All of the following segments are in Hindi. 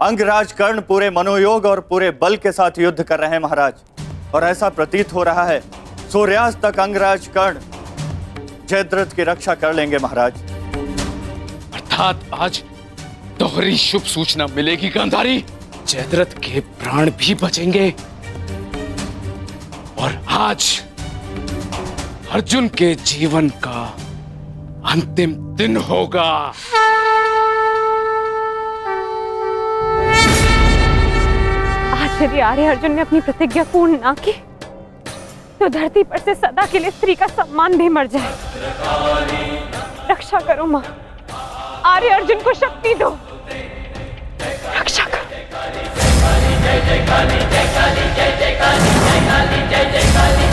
अंगराज कर्ण पूरे मनोयोग और पूरे बल के साथ युद्ध कर रहे हैं महाराज, और ऐसा प्रतीत हो रहा है सूर्यास्त तक अंगराज कर्ण जयद्रथ की रक्षा कर लेंगे महाराज। अर्थात आज दोहरी शुभ सूचना मिलेगी गांधारी, जयद्रथ के प्राण भी बचेंगे और आज अर्जुन के जीवन का अंतिम दिन होगा। आज यदि आर्य अर्जुन ने अपनी प्रतिज्ञा पूर्ण ना की तो धरती पर से सदा के लिए स्त्री का सम्मान भी मर जाए। रक्षा करो मां, आर्य अर्जुन को शक्ति दो, रक्षा करो। जय जय काली, जय काली, जय जय काली, जय काली, जय जय काली।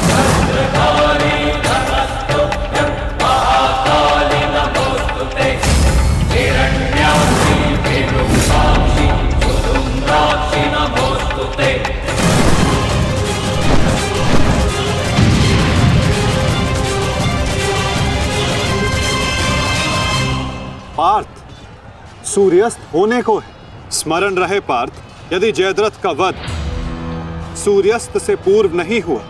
भद्रकाली नमस्तुभ्यं महाकाली नमोस्तुते हिरण्याक्षी विरूपाक्षी सुदुम्राक्षी नमोस्तुते। पार्थ, सूर्यास्त होने को है। स्मरण रहे पार्थ, यदि जयद्रथ का वध सूर्यास्त से पूर्व नहीं हुआ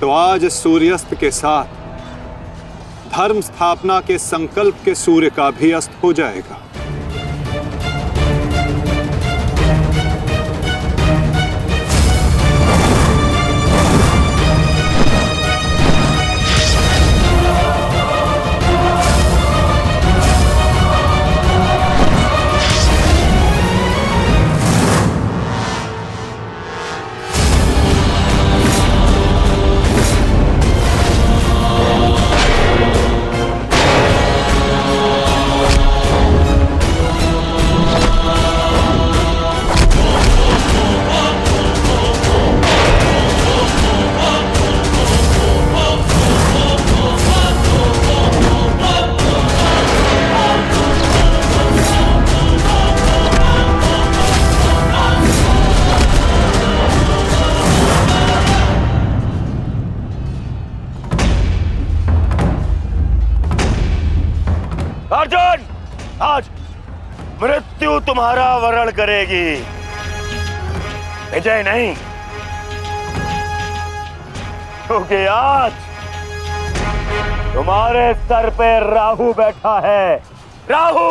तो आज सूर्यास्त के साथ धर्म स्थापना के संकल्प के सूर्य का भी अस्त हो जाएगा। अर्जुन, आज मृत्यु तुम्हारा वरण करेगी, विजय नहीं। क्योंकि आज तुम्हारे सर पे राहु बैठा है। राहु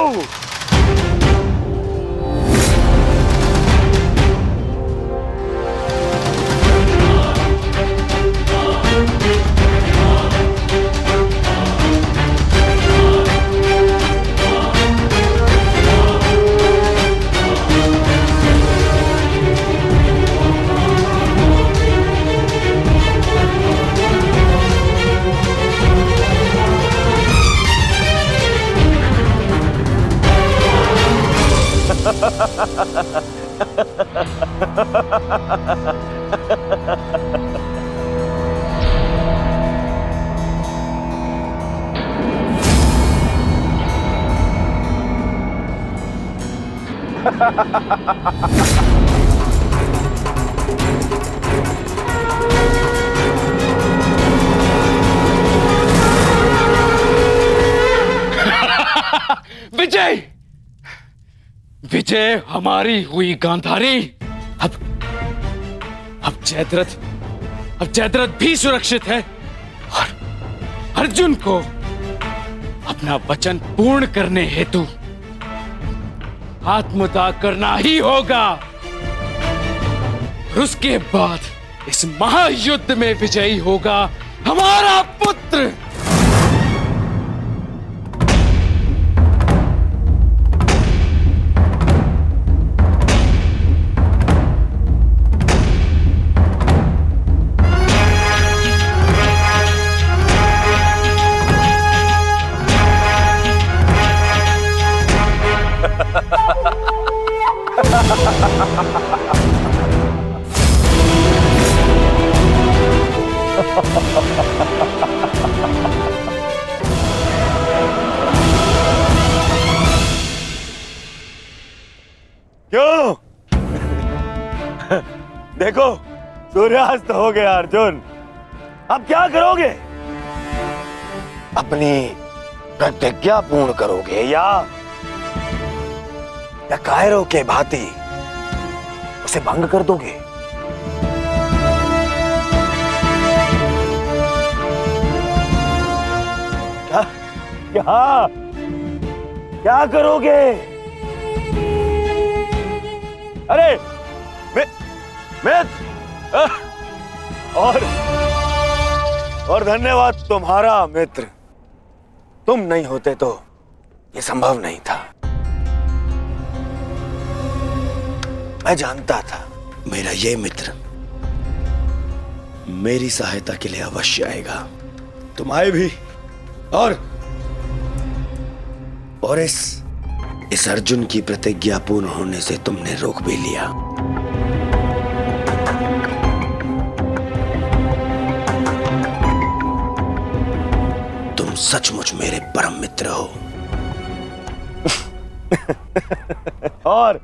विजय, विजय हमारी हुई गांधारी। अब जयद्रथ भी सुरक्षित है और अर्जुन को अपना वचन पूर्ण करने हेतु आत्मदाह करना ही होगा। और उसके बाद इस महायुद्ध में विजयी होगा हमारा पुत्र। क्यों? देखो, सूर्यास्त हो गया अर्जुन। अब क्या करोगे? अपनी प्रतिज्ञा पूर्ण करोगे या कायरों के भांति उसे भंग कर दोगे? क्या क्या करोगे? अरे मित्र, और धन्यवाद तुम्हारा मित्र। तुम नहीं होते तो ये संभव नहीं था। मैं जानता था मेरा ये मित्र मेरी सहायता के लिए अवश्य आएगा। तुम आए भी और इस अर्जुन की प्रतिज्ञा पूर्ण होने से तुमने रोक भी लिया। तुम सचमुच मेरे परम मित्र हो। और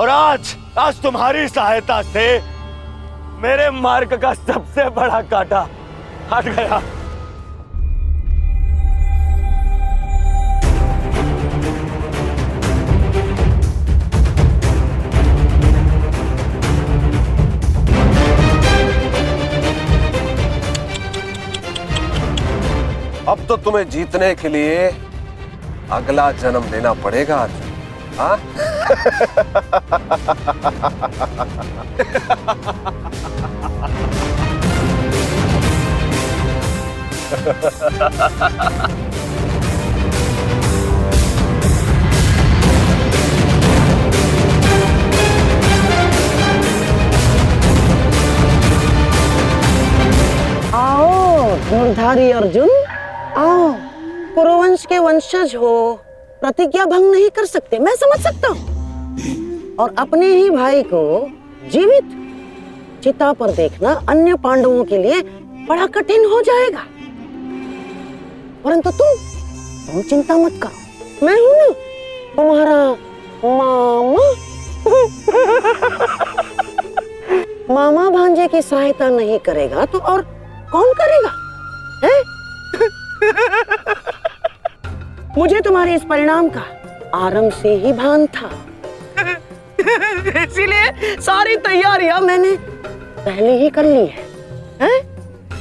आज तुम्हारी सहायता से मेरे मार्ग का सबसे बड़ा कांटा हट गया। अब तो तुम्हें जीतने के लिए अगला जन्म लेना पड़ेगा अर्जुन। हाँ? आओ धनुर्धारी अर्जुन, आओ। कुरुवंश के वंशज हो, प्रतिज्ञा भंग नहीं कर सकते, मैं समझ सकता हूँ। और अपने ही भाई को जीवित चिता पर देखना अन्य पांडवों के लिए बड़ा कठिन हो जाएगा। परंतु तुम चिंता मत करो, मैं हूं ना तुम्हारा मामा। मामा भांजे की सहायता नहीं करेगा तो और कौन करेगा? है? मुझे तुम्हारे इस परिणाम का आरंभ से ही भान था। इसीलिए सारी तैयारियां मैंने पहले ही कर ली है?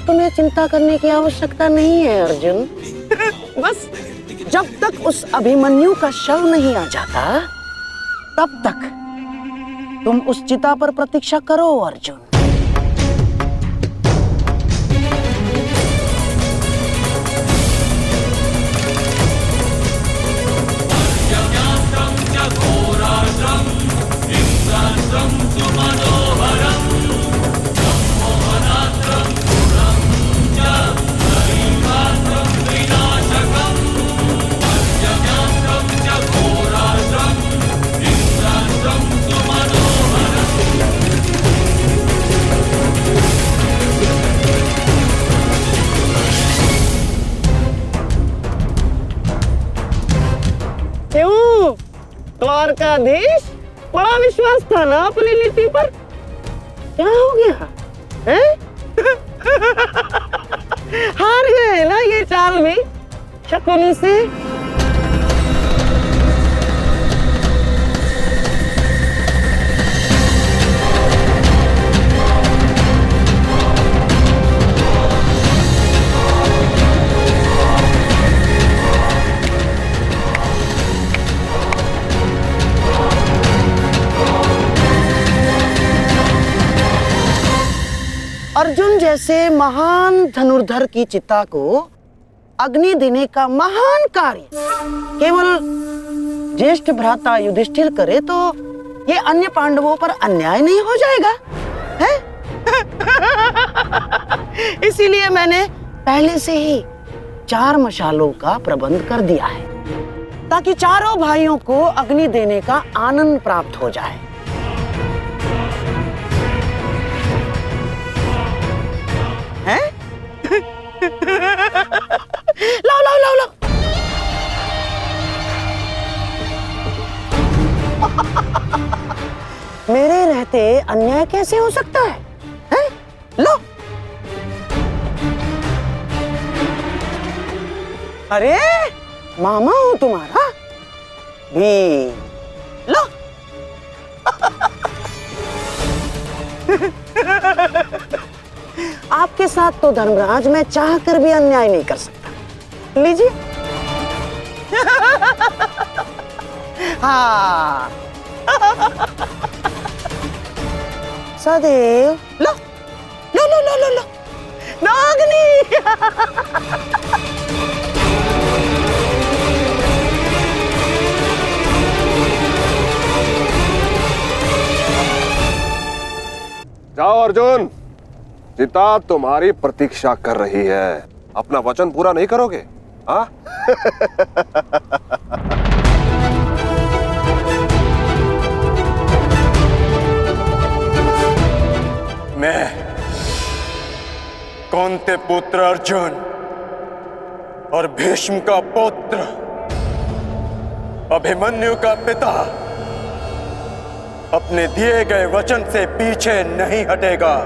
तुम्हें चिंता करने की आवश्यकता नहीं है अर्जुन। बस जब तक उस अभिमन्यु का शव नहीं आ जाता तब तक तुम उस चिता पर प्रतीक्षा करो अर्जुन। द्वारकाधीश, बड़ा विश्वास था ना अपनी नीति पर? क्या हो गया है? हार गए ना ये चाल भी शकुनी से। अर्जुन जैसे महान धनुर्धर की चिता को अग्नि देने का महान कार्य केवल ज्येष्ठ भ्राता युधिष्ठिर करे तो ये अन्य पांडवों पर अन्याय नहीं हो जाएगा है? इसीलिए मैंने पहले से ही 4 मशालों का प्रबंध कर दिया है ताकि चारों भाइयों को अग्नि देने का आनंद प्राप्त हो जाए। हैं? लाओ लाओ लाओ लाओ। मेरे रहते अन्याय कैसे हो सकता है? हैं? लो। अरे मामा हूं तुम्हारा भी, लो। आपके साथ तो धर्मराज मैं चाह कर भी अन्याय नहीं कर सकता। लीजिए। हाँ। सदैव लो लो लो लो लो लो नागनी। जाओ अर्जुन, सीता तुम्हारी प्रतीक्षा कर रही है। अपना वचन पूरा नहीं करोगे? हाँ? मैं कौंते पुत्र अर्जुन और भीष्म का पुत्र, अभिमन्यु का पिता, अपने दिए गए वचन से पीछे नहीं हटेगा।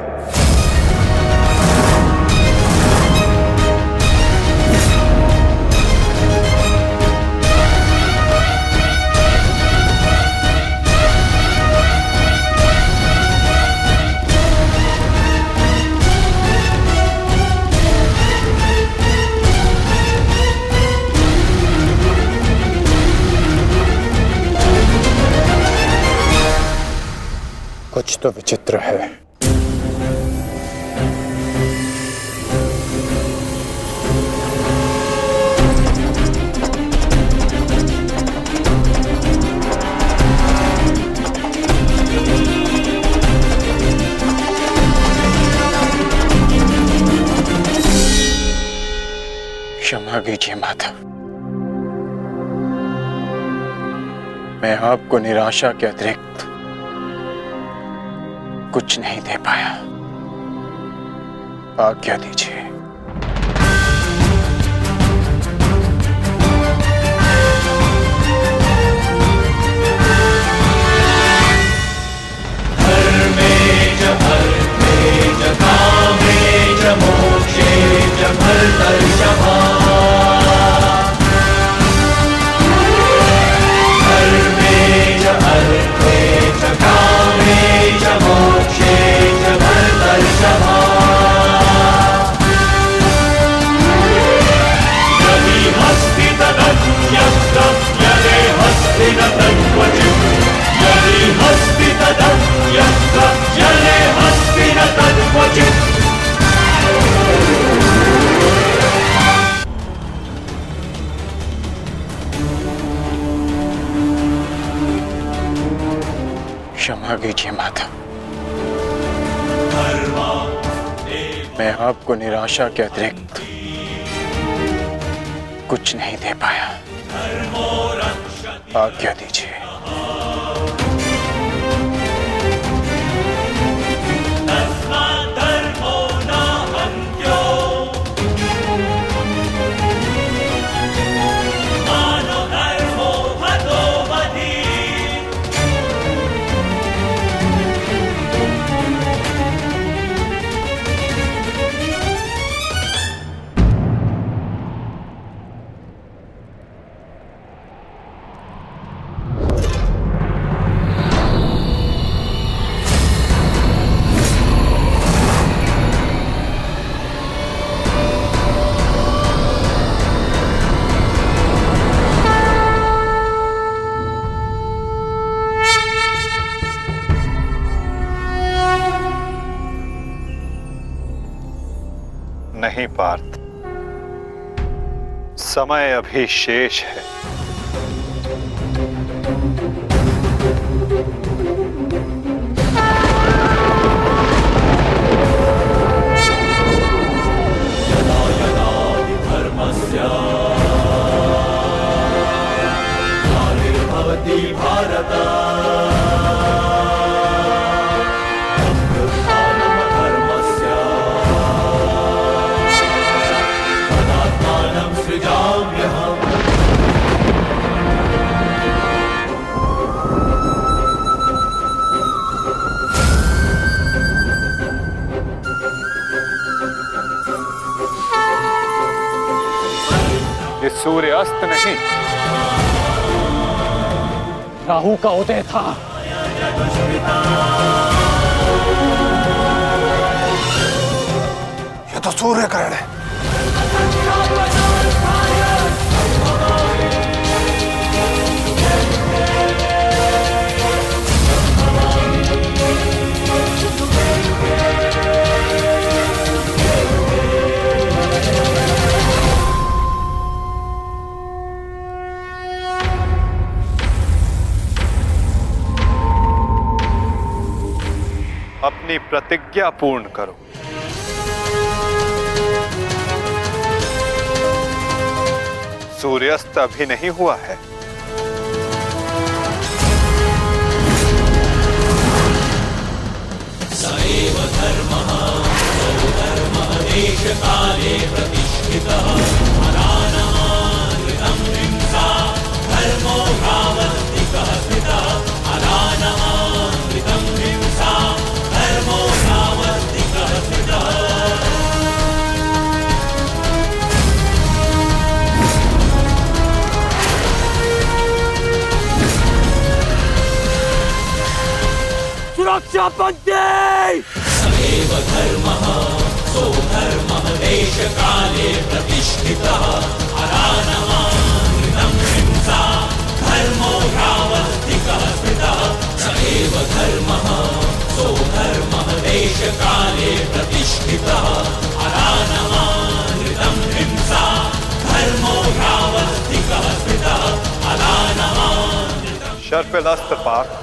कुछ तो विचित्र है। क्षमा कीजिए माता, मैं आपको निराशा के अतिरिक्त कुछ नहीं दे पाया। आज्ञा दीजिए। धर्मे च अर्थे च कामे च मोक्षे च भरतर्षभा। धर्मे च अर्थे च कामे च मोक्षे च भरतर्षभा। यदि हस्ति तदन्यत्र यदि हस्ति न तद्वचित्। यदि हस्ति तदन्यत्र यदि हस्ति न तद्वचित्। क्षमा कीजिए माता, मैं आपको निराशा के अतिरिक्त कुछ नहीं दे पाया। आज्ञा दीजिए। नहीं पार्थ, समय अभी शेष है। यदा यदा हि धर्मस्य ग्लानिर्भवति भारत। सृजाम्यहम्। सूर्यास्त नहीं, राहु का उदय था। ये तो सूर्य ग्रहण है। अपनी प्रतिज्ञा पूर्ण करो। सूर्यास्त अभी नहीं हुआ है। सएव धर्मः सौधर्मः देशकाले प्रतिष्ठितः अनानमानृतं हिंसा धर्मो यावत्तिकः स्थितः अनानमानृतं हिंसा धर्मो यावत्तिकः स्थितः। सुरक्षा पंथी सएव धर्मः सौधर्मः देशकाले प्रतिष्ठितः अनानमानृतं हिंसा धर्मो यावत्तिकः स्थितः। सएव धर्मः सौधर्मः देशकाले प्रतिष्ठितः अनानमानृतं हिंसा धर्मो यावत्तिकः स्थितः अनानमानृतं शर्पिलास्त्र पाक।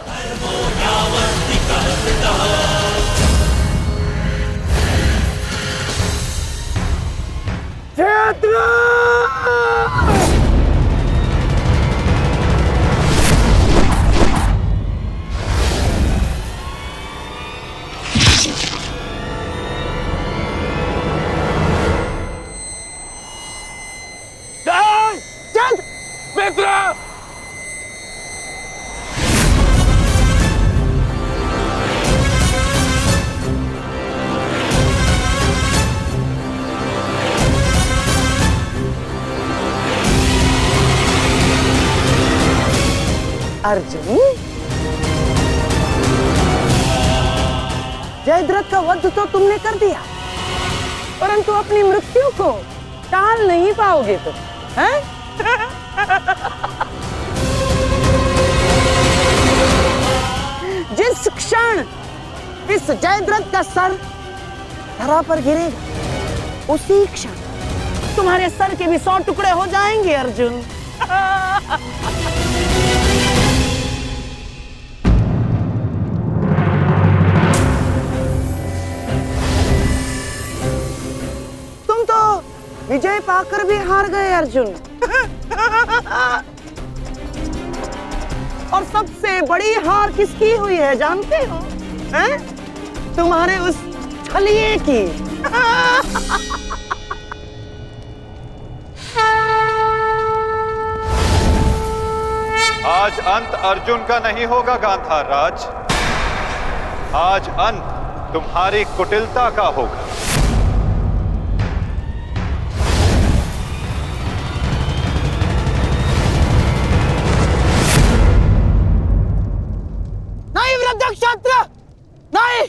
मित्र अर्जुन, जयद्रथ का वध तो तुमने कर दिया, परंतु अपनी मृत्यु को टाल नहीं पाओगे तुम, हैं? जिस क्षण इस जयद्रथ का सर धरा पर गिरेगा, उसी क्षण तुम्हारे सर के भी 100 टुकड़े हो जाएंगे अर्जुन। तुम तो विजय पाकर भी हार गए अर्जुन। और सबसे बड़ी हार किसकी हुई है जानते हो? हैं? तुम्हारे उस छलिए की। आज अंत अर्जुन का नहीं होगा गांधार राज, आज अंत तुम्हारी कुटिलता का होगा। नहीं वृद्धक्षत्र, नहीं,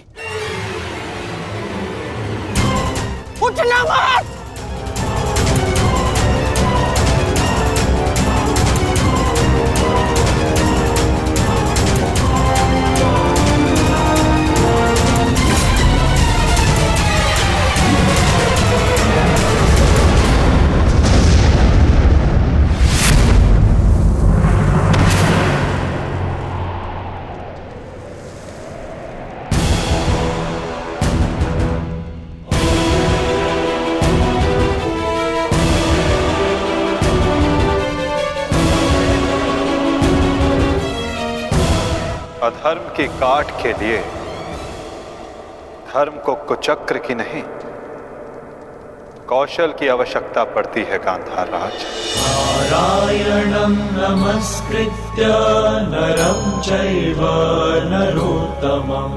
उठना मत। अधर्म की काट के लिए धर्म को कुचक्र की नहीं, कौशल की आवश्यकता पड़ती है गांधार राज। नारायणं नमस्कृत्य नरं चैव नरोत्तमं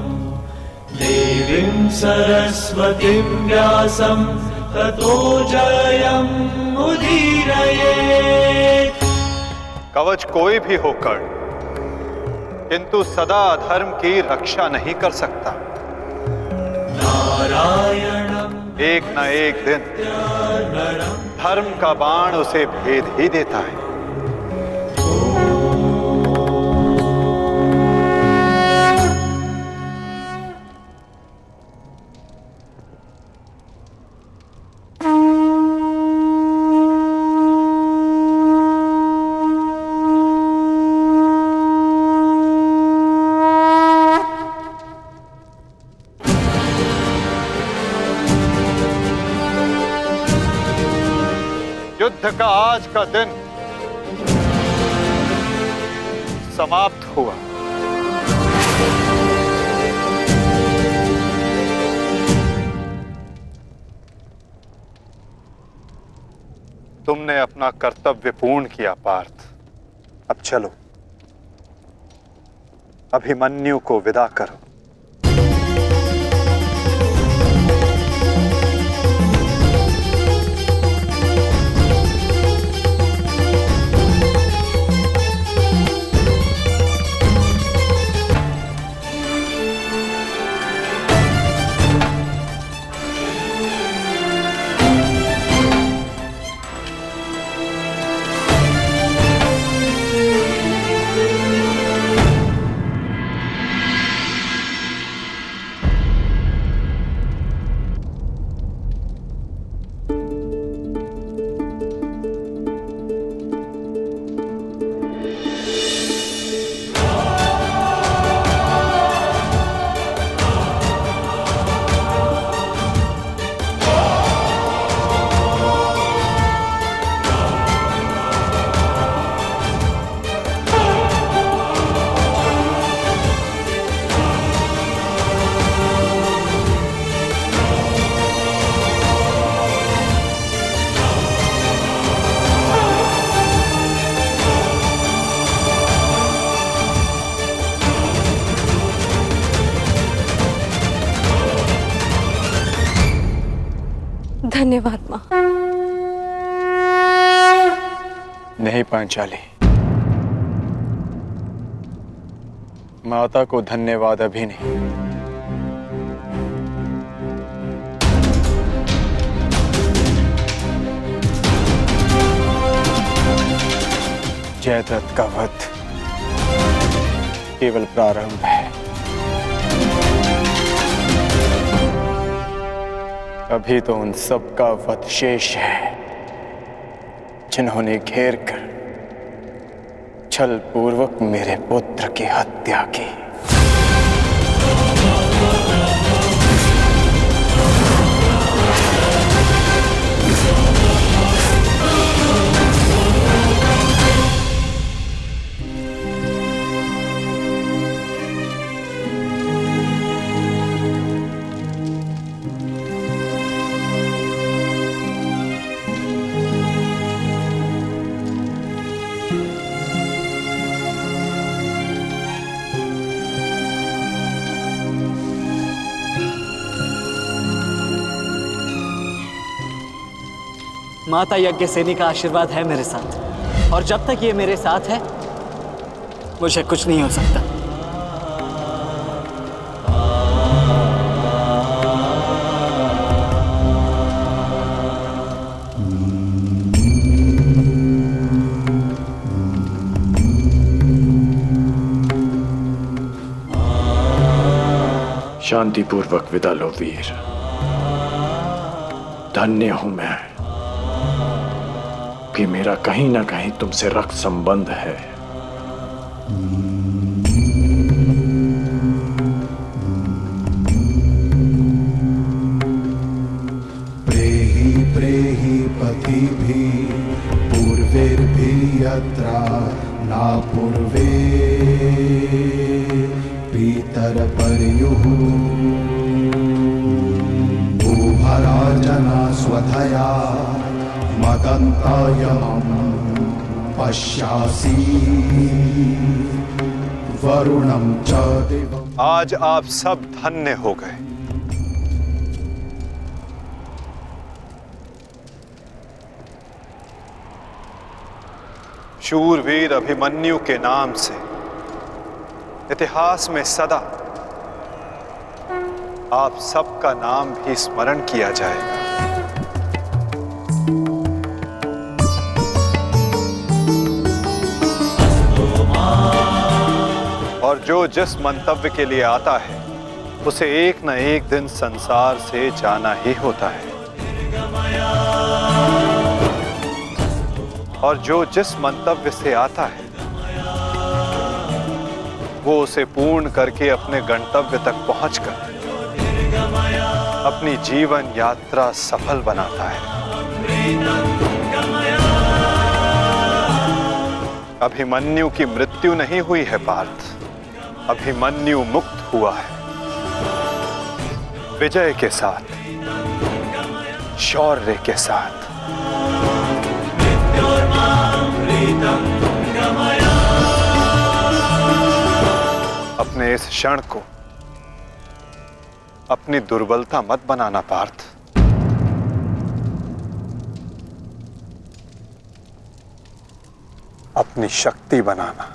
देवीं सरस्वतीं व्यासं ततो जयमुदीरयेत्। कवच कोई भी हो कर्ण, किंतु सदा अधर्म की रक्षा नहीं कर सकता। नारायणं एक न एक दिन धर्म का बाण उसे भेद ही देता है। युद्ध का आज का दिन समाप्त हुआ। तुमने अपना कर्तव्य पूर्ण किया पार्थ। अब चलो, अभिमन्यु को विदा करो। धन्यवाद माँ। नहीं पांचाली, माता को धन्यवाद अभी नहीं। जयद्रथ का वध केवल प्रारंभ है। अभी तो उन सब का वध शेष है जिन्होंने घेर कर छल पूर्वक मेरे पुत्र की हत्या की। माता यज्ञसेनी का आशीर्वाद है मेरे साथ, और जब तक ये मेरे साथ है मुझे कुछ नहीं हो सकता। शांतिपूर्वक विदा लो वीर। धन्य हूं मैं कि मेरा कहीं ना कहीं तुमसे रक्त संबंध है। प्रेहि प्रेहि पतिभिः पूर्वैर्भिः यत्रा ना पूर्वे पीतरपर्युः भूभराजना स्वधया मदन्तायमं पश्यासि वरुणं च दिवम्। आज आप सब धन्य हो गए। शूरवीर अभिमन्यु के नाम से इतिहास में सदा आप सबका नाम भी स्मरण किया जाएगा। और जो जिस मंतव्य के लिए आता है उसे एक न एक दिन संसार से जाना ही होता है, और जो जिस मंतव्य से आता है वो उसे पूर्ण करके अपने गंतव्य तक पहुंचकर अपनी जीवन यात्रा सफल बनाता है। अभिमन्यु की मृत्यु नहीं हुई है पार्थ, अभिमन्यु मुक्त हुआ है, विजय के साथ, शौर्य के साथ। अपने इस क्षण को अपनी दुर्बलता मत बनाना पार्थ। अपनी शक्ति बनाना।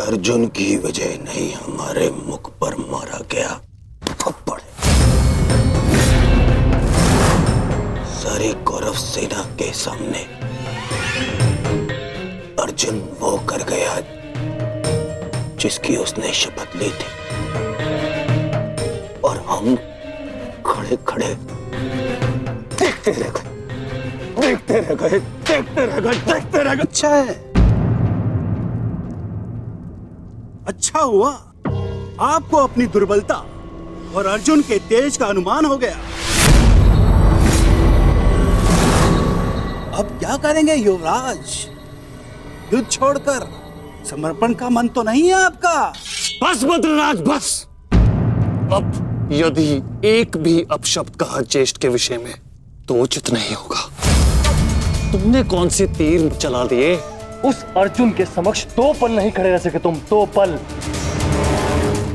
अर्जुन की वजह नहीं हमारे मुख पर मारा गया थप्पड़। सारी कौरव सेना के सामने अर्जुन वो कर गया जिसकी उसने शपथ ली थी, और हम खड़े खड़े देखते रह गए, देखते रह गए, देखते रह गए, देखते रह गए। अच्छा है, अच्छा हुआ आपको अपनी दुर्बलता और अर्जुन के तेज का अनुमान हो गया। अब क्या करेंगे युवराज? युद्ध छोड़कर समर्पण का मन तो नहीं है आपका? बस बद्रराज बस। अब यदि एक भी अपशब्द कहा ज्येष्ठ के विषय में तो उचित नहीं होगा। तुमने कौन से तीर चला दिए? उस अर्जुन के समक्ष 2 पल नहीं खड़े रह सके तुम, 2 पल।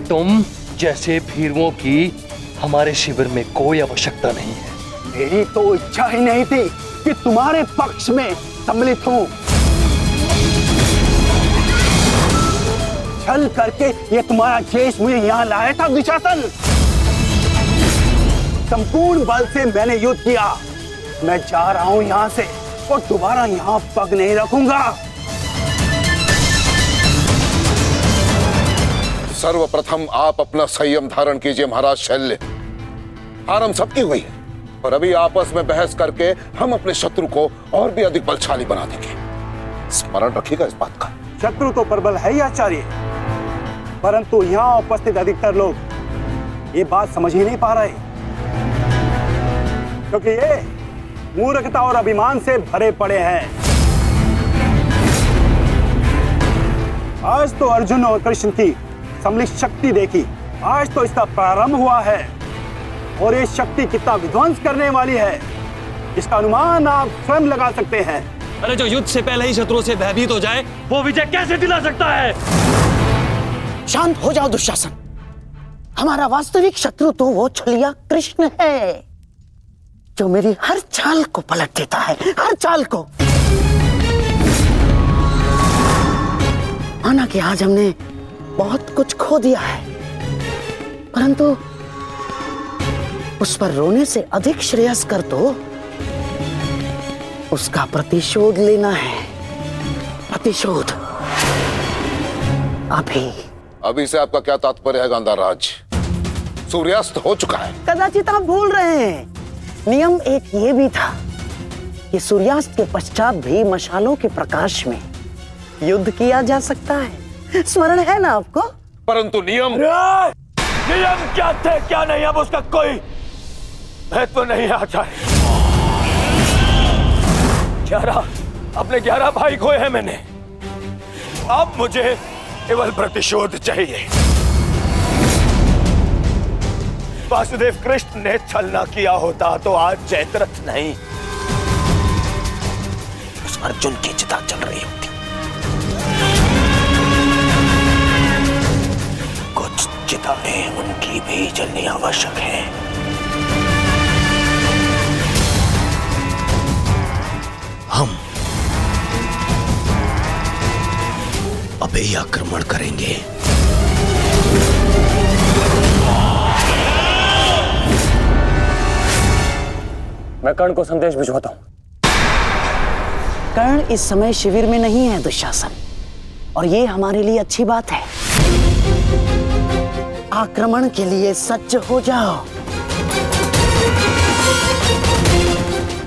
तुम जैसे भीरुओं की हमारे शिविर में कोई आवश्यकता नहीं है। मेरी तो इच्छा ही नहीं थी कि तुम्हारे पक्ष में सम्मिलित हूं। छल करके ये तुम्हारा ज्येष्ठ मुझे यहाँ लाया था दुशासन। संपूर्ण बल से मैंने युद्ध किया। मैं जा रहा हूं यहाँ से और दोबारा यहाँ पग नहीं रखूंगा। सर्वप्रथम आप अपना संयम धारण कीजिए महाराज शल्य। हार हम सबकी हुई है, और अभी आपस में बहस करके हम अपने शत्रु को और भी अधिक बलशाली बना देंगे। स्मरण रखिएगा इस बात का। शत्रु तो प्रबल है ही आचार्य, परंतु यहाँ उपस्थित अधिकतर लोग ये बात समझ ही नहीं पा रहे, क्योंकि ये मूर्खता और अभिमान से भरे पड़े हैं। आज तो अर्जुन और कृष्ण की सम्मिलित शक्ति देखी, आज तो इसका प्रारंभ हुआ है, और ये शक्ति कितना विध्वंस करने वाली है इसका अनुमान आप स्वयं लगा सकते हैं। अरे जो युद्ध से पहले ही शत्रुओं से भयभीत हो जाए वो विजय कैसे दिला सकता है? शांत हो जाओ दुशासन। हमारा वास्तविक शत्रु तो वो छलिया कृष्ण है, जो मेरी हर चाल को पलट देता है, हर चाल को। माना कि आज हमने बहुत कुछ खो दिया है, परंतु उस पर रोने से अधिक श्रेयस्कर तो उसका प्रतिशोध लेना है। प्रतिशोध। अभी से आपका क्या तात्पर्य है गांधार राज? सूर्यास्त हो चुका है। कदाचित आप भूल रहे हैं, नियम एक ये भी था कि सूर्यास्त के पश्चात भी मशालों के प्रकाश में युद्ध किया जा सकता है। स्मरण है ना आपको? परंतु नियम क्या थे क्या नहीं, अब उसका कोई महत्व नहीं है आचार्य। 11 भाई खोए हैं मैंने, अब मुझे केवल प्रतिशोध चाहिए। वासुदेव कृष्ण ने छल न किया होता तो आज जयद्रथ नहीं, उस अर्जुन की चिता चल रही होती। कुछ चिताएं उनकी भी जलनी आवश्यक है। हम अभी आक्रमण करेंगे। मैं कर्ण को संदेश भिजवाता हूं। कर्ण इस समय शिविर में नहीं है दुशासन, और ये हमारे लिए अच्छी बात है। आक्रमण के लिए सज्ज हो जाओ।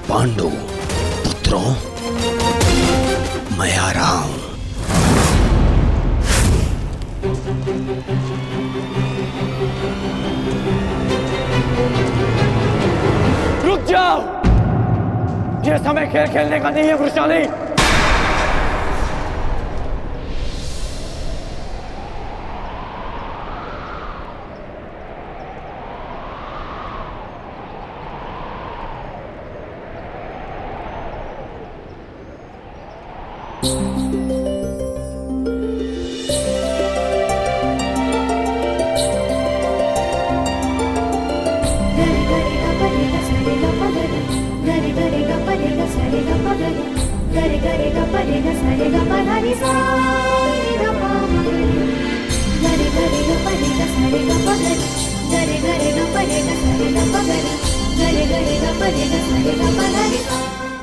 पांडु पुत्रों, मैं आ रहा हूं। रुक जाओ, ये समय खेल खेलने का नहीं है वृषाली।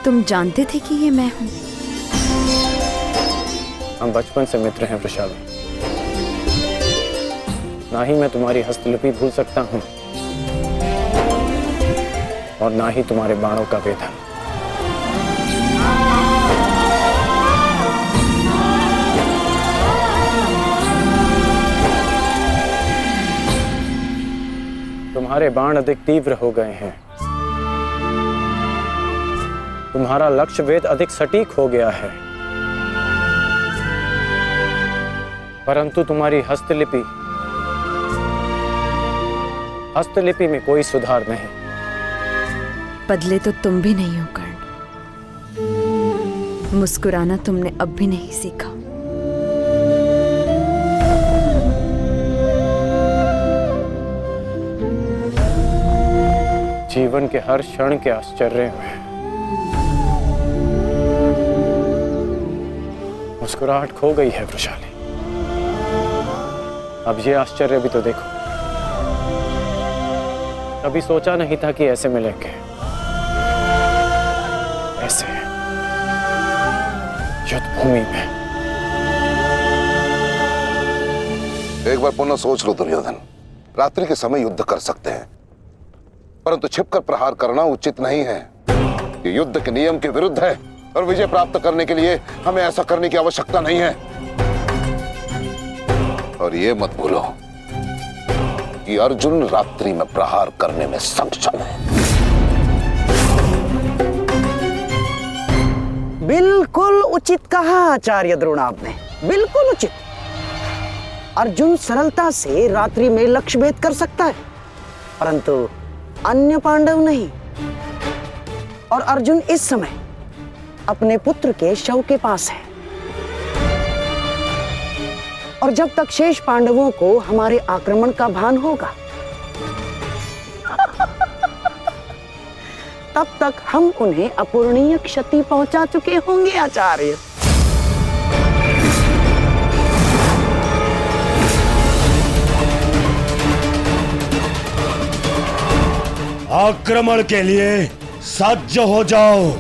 तुम जानते थे कि ये मैं हूँ? हम बचपन से मित्र हैं वृषाली। ना ही मैं तुम्हारी हस्तलिपि भूल सकता हूँ और ना ही तुम्हारे बाणों का वेदन। तुम्हारे बाण अधिक तीव्र हो गए हैं, तुम्हारा लक्ष्य वेद अधिक सटीक हो गया है, परंतु तुम्हारी हस्तलिपि में कोई सुधार नहीं। बदले तो तुम भी नहीं हो कर्ण। मुस्कुराना तुमने अब भी नहीं सीखा। जीवन के हर क्षण के आश्चर्य में मुस्कुराहट खो गई है वृषाली। अब ये आश्चर्य भी तो देखो। कभी सोचा नहीं था कि ऐसे मिलेंगे, ऐसे युद्ध भूमि में। एक बार पुनः सोच लो दुर्योधन, रात्रि के समय युद्ध कर सकते हैं, परंतु छिपकर प्रहार करना उचित नहीं है। ये युद्ध के नियम के विरुद्ध है और विजय प्राप्त करने के लिए हमें ऐसा करने की आवश्यकता नहीं है। और ये मत भूलो कि अर्जुन रात्रि में प्रहार करने में सक्षम है। बिल्कुल उचित कहा आचार्य द्रोण आपने, बिल्कुल उचित। अर्जुन सरलता से रात्रि में लक्ष्य भेद कर सकता है, परंतु अन्य पांडव नहीं। और अर्जुन इस समय अपने पुत्र के शव के पास है, और जब तक शेष पांडवों को हमारे आक्रमण का भान होगा तब तक हम उन्हें अपूरणीय क्षति पहुंचा चुके होंगे आचार्य। आक्रमण के लिए सज्ज हो जाओ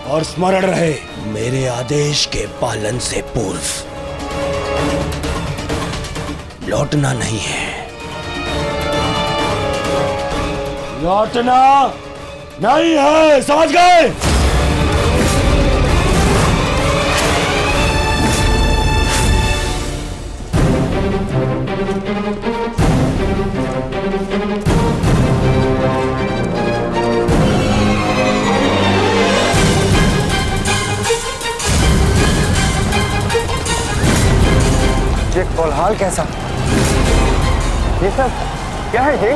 और स्मरण रहे मेरे आदेश के पालन से पूर्व लौटना नहीं है। लौटना नहीं है, समझ गए? ये कोलाहल कैसा? ये सब क्या है? ये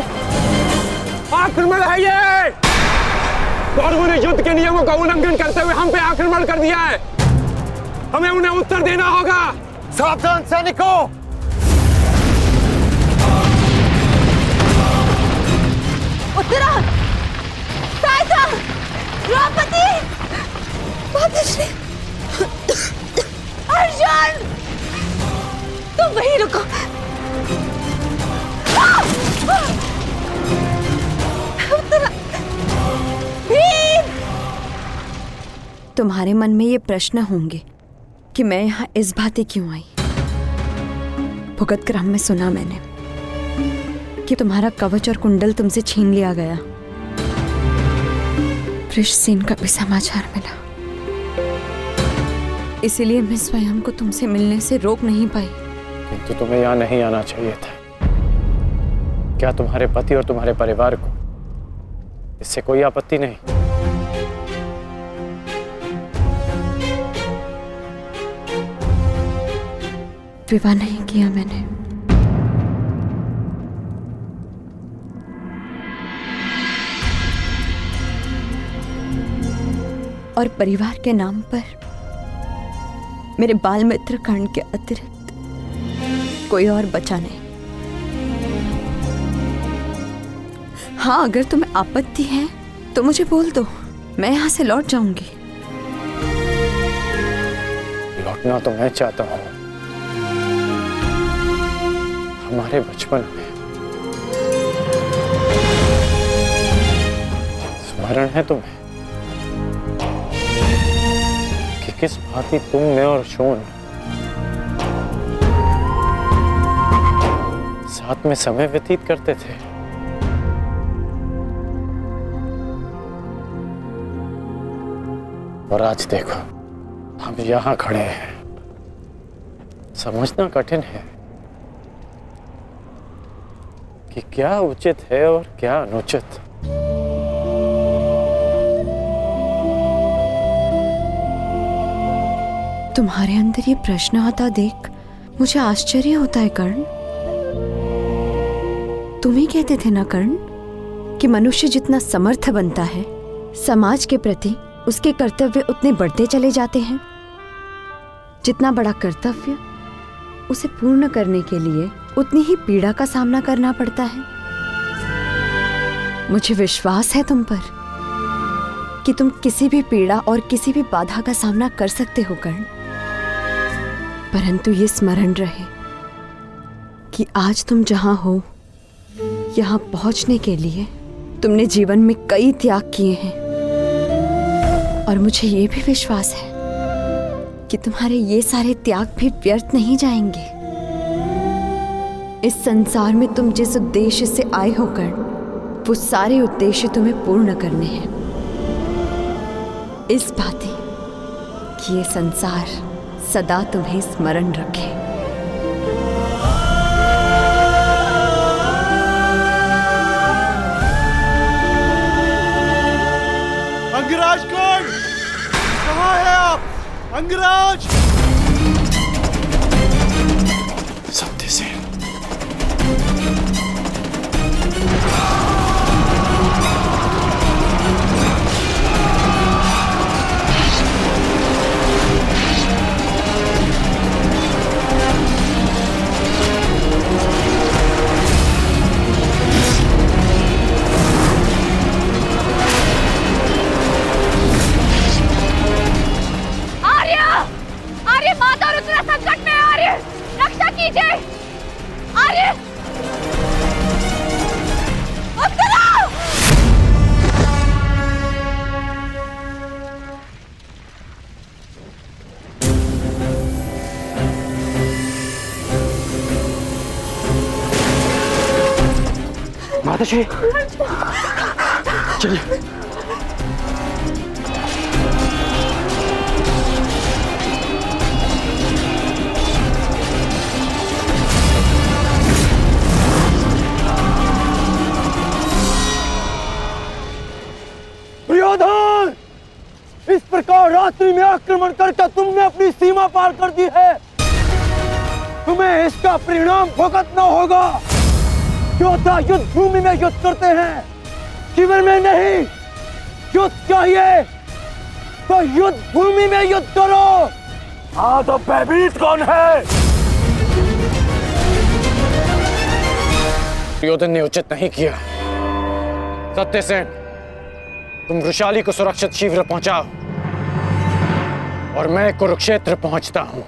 आक्रमण है। ये कौरवों ने युद्ध के नियमों का उल्लंघन करते हुए हम पे आक्रमण कर दिया है। हमें उन्हें उत्तर देना होगा। सावधान सैनिकों! उत्तरा, सायसा, द्रौपदी, मातश्री, अर्जुन, तुम वहीं रुको। उत्तरा, भीम! तुम्हारे मन में ये प्रश्न होंगे कि मैं यहाँ इस भांति क्यों आई। भुगत क्रम में सुना मैंने कि तुम्हारा कवच और कुंडल तुमसे छीन लिया गया। वृषसेन का भी समाचार मिला, इसीलिए मैं स्वयं को तुमसे मिलने से रोक नहीं पाई। किंतु तुम्हें यहाँ नहीं आना चाहिए था। क्या तुम्हारे पति और तुम्हारे परिवार को इससे कोई आपत्ति नहीं? विवाह नहीं किया मैंने। और परिवार के नाम पर मेरे बाल मित्र कर्ण के अतिरिक्त कोई और बचा नहीं। हाँ, अगर तुम्हें आपत्ति है तो मुझे बोल दो, मैं यहाँ से लौट जाऊंगी। लौटना तो मैं चाहता हूँ। हमारे बचपन में स्मरण है तुम्हें कि किस भांति तुम, मैं और शोन साथ में समय व्यतीत करते थे। और आज देखो, हम यहाँ खड़े हैं। समझना कठिन है कि क्या उचित है और क्या अनुचित। तुम्हारे अंदर ये प्रश्न आता देख मुझे आश्चर्य होता है कर्ण। तुम ही कहते थे ना कर्ण कि मनुष्य जितना समर्थ बनता है, समाज के प्रति उसके कर्तव्य उतने बढ़ते चले जाते हैं। जितना बड़ा कर्तव्य, उसे पूर्ण करने के लिए उतनी ही पीड़ा का सामना करना पड़ता है। मुझे विश्वास है तुम पर कि तुम किसी भी पीड़ा और किसी भी बाधा का सामना कर सकते हो कर्ण। परंतु ये स्मरण रहे कि आज तुम जहां हो, यहां पहुंचने के लिए तुमने जीवन में कई त्याग किए हैं। और मुझे ये भी विश्वास है कि तुम्हारे ये सारे त्याग भी व्यर्थ नहीं जाएंगे। इस संसार में तुम जिस उद्देश्य से आए हो कर्ण, वो सारे उद्देश्य तुम्हें पूर्ण करने हैं। इस भांति कि ये संसार सदा तुम्हें स्मरण रखे। अंगराज कर्ण, कहाँ है आप? अंगराज! सत्यसेन, माताश्री चलिए। दुर्योधन, इस प्रकार रात्रि में आक्रमण करके तुमने अपनी सीमा पार कर दी है। तुम्हें इसका परिणाम भुगतना होगा। योद्धा युद्ध भूमि में युद्ध करते हैं, शिविर में नहीं। युद्ध चाहिए तो युद्ध भूमि में युद्ध करो। हाँ, तो भयभीत कौन है? दुर्योधन ने उचित नहीं किया। सत्यसेन, तुम वृषाली को सुरक्षित शिविर पहुंचाओ और मैं कुरुक्षेत्र पहुंचता हूं।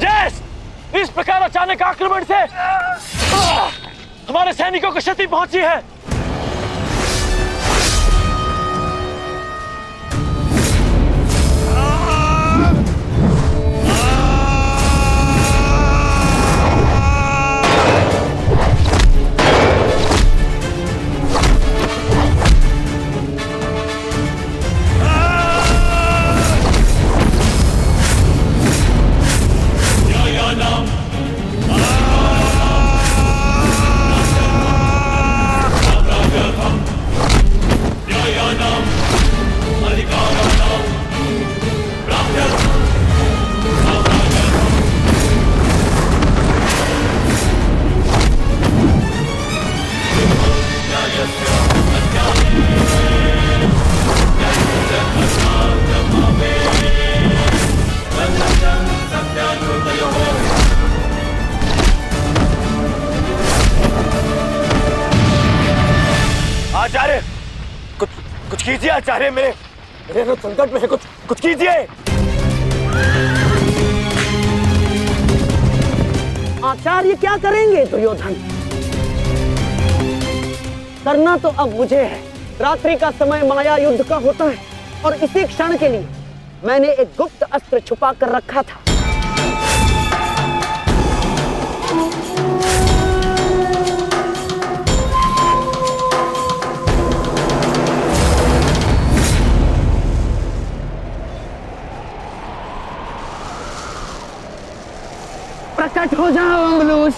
यस! इस प्रकार अचानक आक्रमण से हमारे सैनिकों को क्षति पहुंची है। आचार्य, कुछ कीजिए आचार्य, मेरे तो संकट में है। कुछ कीजिए। आचार्य क्या करेंगे दुर्योधन? करना तो अब मुझे है। रात्रि का समय माया युद्ध का होता है और इसी क्षण के लिए मैंने एक गुप्त अस्त्र छुपा कर रखा था। प्रकट हो जाओ अंगलूस।